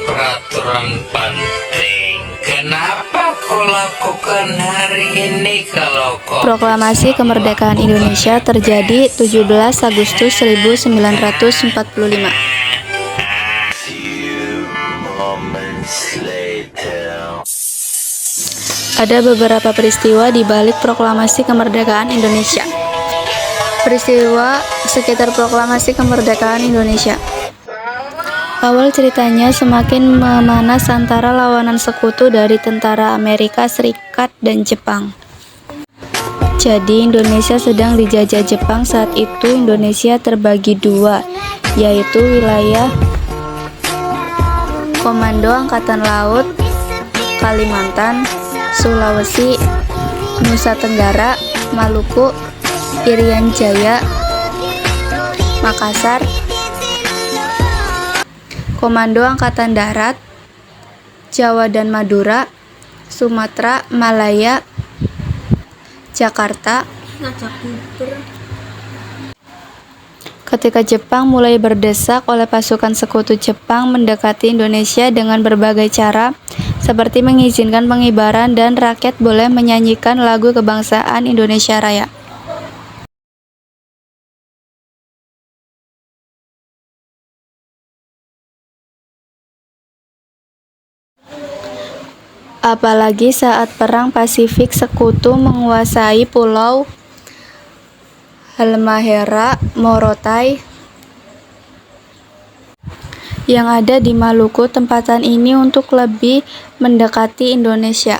peraturan penting. Kenapa kau lakukan hari ini kalau kau... Proklamasi Kemerdekaan Indonesia terjadi 17 Agustus 1945. Ada beberapa peristiwa di balik proklamasi kemerdekaan Indonesia. Peristiwa sekitar proklamasi kemerdekaan Indonesia. Awal ceritanya semakin memanas antara lawanan sekutu dari tentara Amerika Serikat dan Jepang. Jadi Indonesia sedang dijajah Jepang. Saat itu Indonesia terbagi dua, yaitu wilayah Komando Angkatan Laut Kalimantan, Sulawesi, Nusa Tenggara, Maluku, Irian Jaya, Makassar, Komando Angkatan Darat, Jawa dan Madura, Sumatera, Malaya, Jakarta. Ketika Jepang mulai berdesak oleh pasukan sekutu, Jepang mendekati Indonesia dengan berbagai cara, seperti mengizinkan pengibaran dan rakyat boleh menyanyikan lagu kebangsaan Indonesia Raya. Apalagi saat Perang Pasifik, sekutu menguasai Pulau Halmahera, Morotai yang ada di Maluku. Tempatan ini untuk lebih mendekati Indonesia.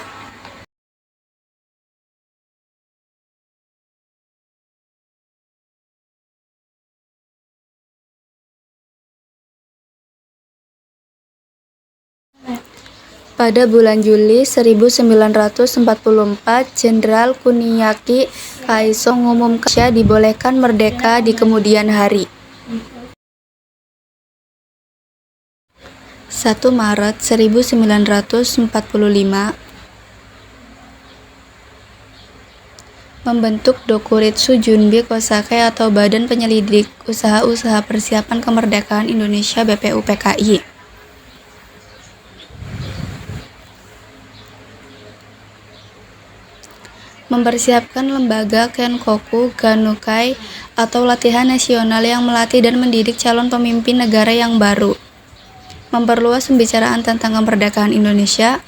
Pada bulan Juli 1944, Jenderal Kuniaki Kaiso mengumumkan Indonesia dibolehkan merdeka di kemudian hari. 1 Maret 1945 membentuk Dokuritsu Junbi Kosake atau Badan Penyelidik Usaha-usaha Persiapan Kemerdekaan Indonesia BPUPKI. Mempersiapkan lembaga Kenkoku Ganukai atau latihan nasional yang melatih dan mendidik calon pemimpin negara yang baru. Memperluas pembicaraan tentang kemerdekaan Indonesia.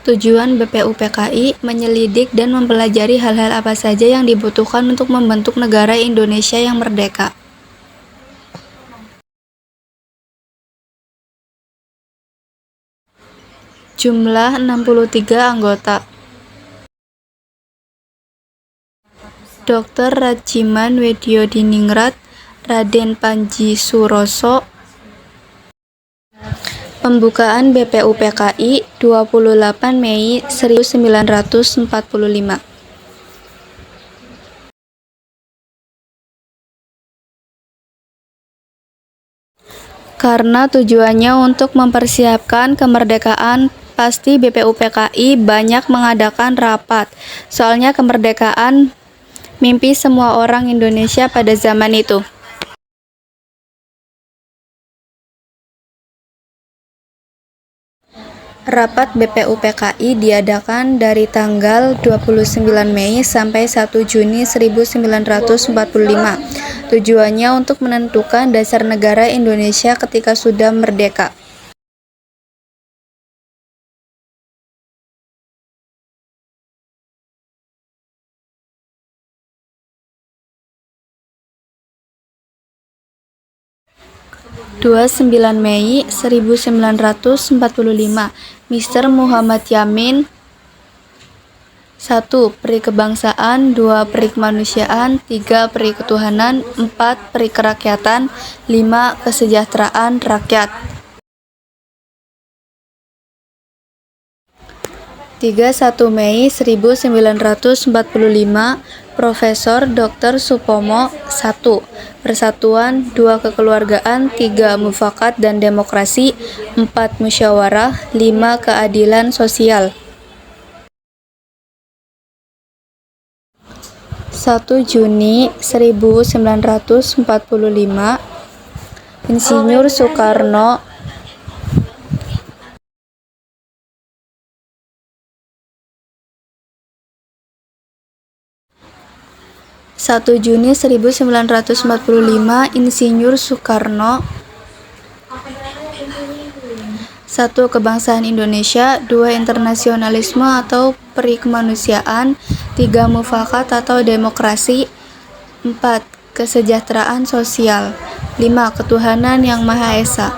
Tujuan BPUPKI menyelidik dan mempelajari hal-hal apa saja yang dibutuhkan untuk membentuk negara Indonesia yang merdeka. Jumlah 63 anggota. Dr. Rajiman Wedyodiningrat, Raden Panji Suroso. Pembukaan BPUPKI 28 Mei 1945. Karena tujuannya untuk mempersiapkan kemerdekaan, pasti BPUPKI banyak mengadakan rapat. Soalnya kemerdekaan mimpi semua orang Indonesia pada zaman itu. Rapat BPUPKI diadakan dari tanggal 29 Mei sampai 1 Juni 1945. Tujuannya untuk menentukan dasar negara Indonesia ketika sudah merdeka. (29 Mei 1945) Mr. Muhammad Yamin. 1. Peri kebangsaan, 2. Peri kemanusiaan, 3. Peri ketuhanan, 4. Peri kerakyatan, 5. Kesejahteraan rakyat. 31 Mei 1945 Profesor Dr. Supomo. 1. Persatuan, 2. Kekeluargaan, 3. Mufakat dan demokrasi, 4. Musyawarah, 5. Keadilan sosial. 1 Juni 1945, Insinyur Soekarno. 1 Juni 1945, Insinyur Soekarno. 1. Kebangsaan Indonesia. 2. Internasionalisme atau peri kemanusiaan. 3. Mufakat atau demokrasi. 4. Kesejahteraan sosial. 5. Ketuhanan yang Maha Esa.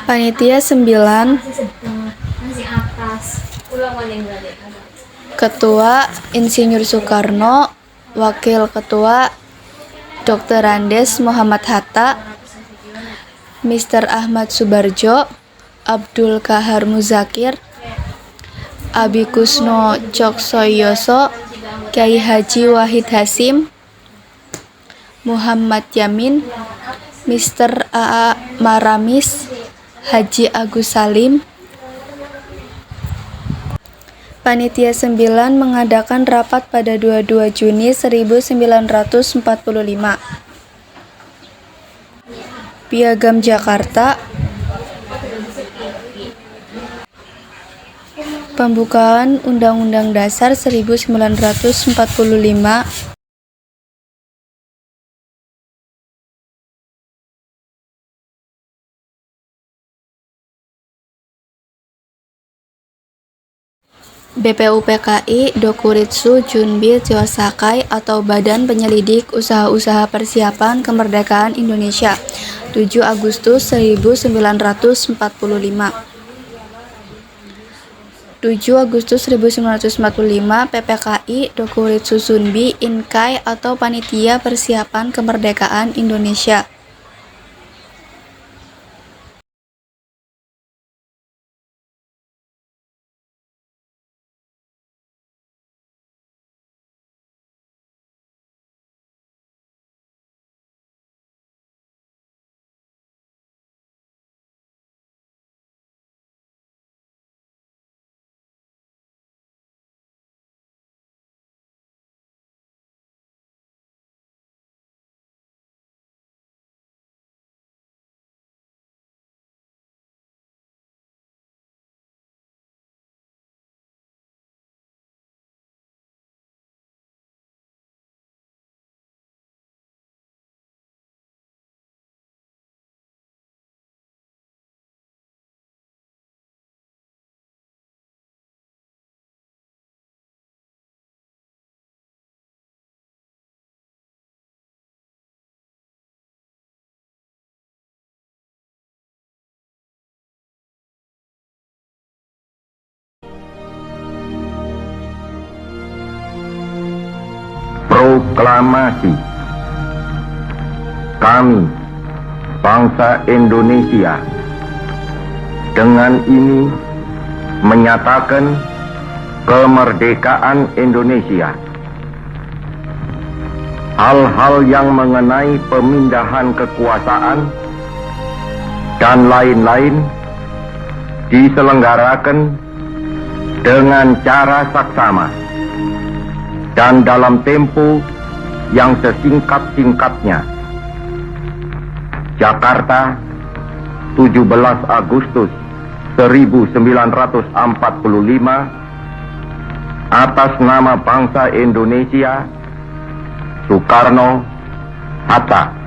Panitia 9. Ketua Insinyur Soekarno. Wakil Ketua Dr. Andes Muhammad Hatta, Mr. Ahmad Subarjo, Abdul Kahar Muzakir, Abi Kusno Coksoyoso, Kyai Haji Wahid Hasim, Muhammad Yamin, Mr. A.A. Maramis, Haji Agus Salim. Panitia 9 mengadakan rapat pada 22 Juni 1945. Piagam Jakarta. Pembukaan Undang-Undang Dasar 1945. BPUPKI Dokuritsu Junbi Tyosakai atau Badan Penyelidik Usaha-Usaha Persiapan Kemerdekaan Indonesia, 7 Agustus 1945. 7 Agustus 1945, PPKI Dokuritsu Junbi Inkai atau Panitia Persiapan Kemerdekaan Indonesia. Proklamasi. Kami, bangsa Indonesia, dengan ini menyatakan kemerdekaan Indonesia. Hal-hal yang mengenai pemindahan kekuasaan dan lain-lain diselenggarakan dengan cara saksama dan dalam tempo yang sesingkat-singkatnya. Jakarta, 17 Agustus 1945, atas nama bangsa Indonesia, Soekarno, Hatta.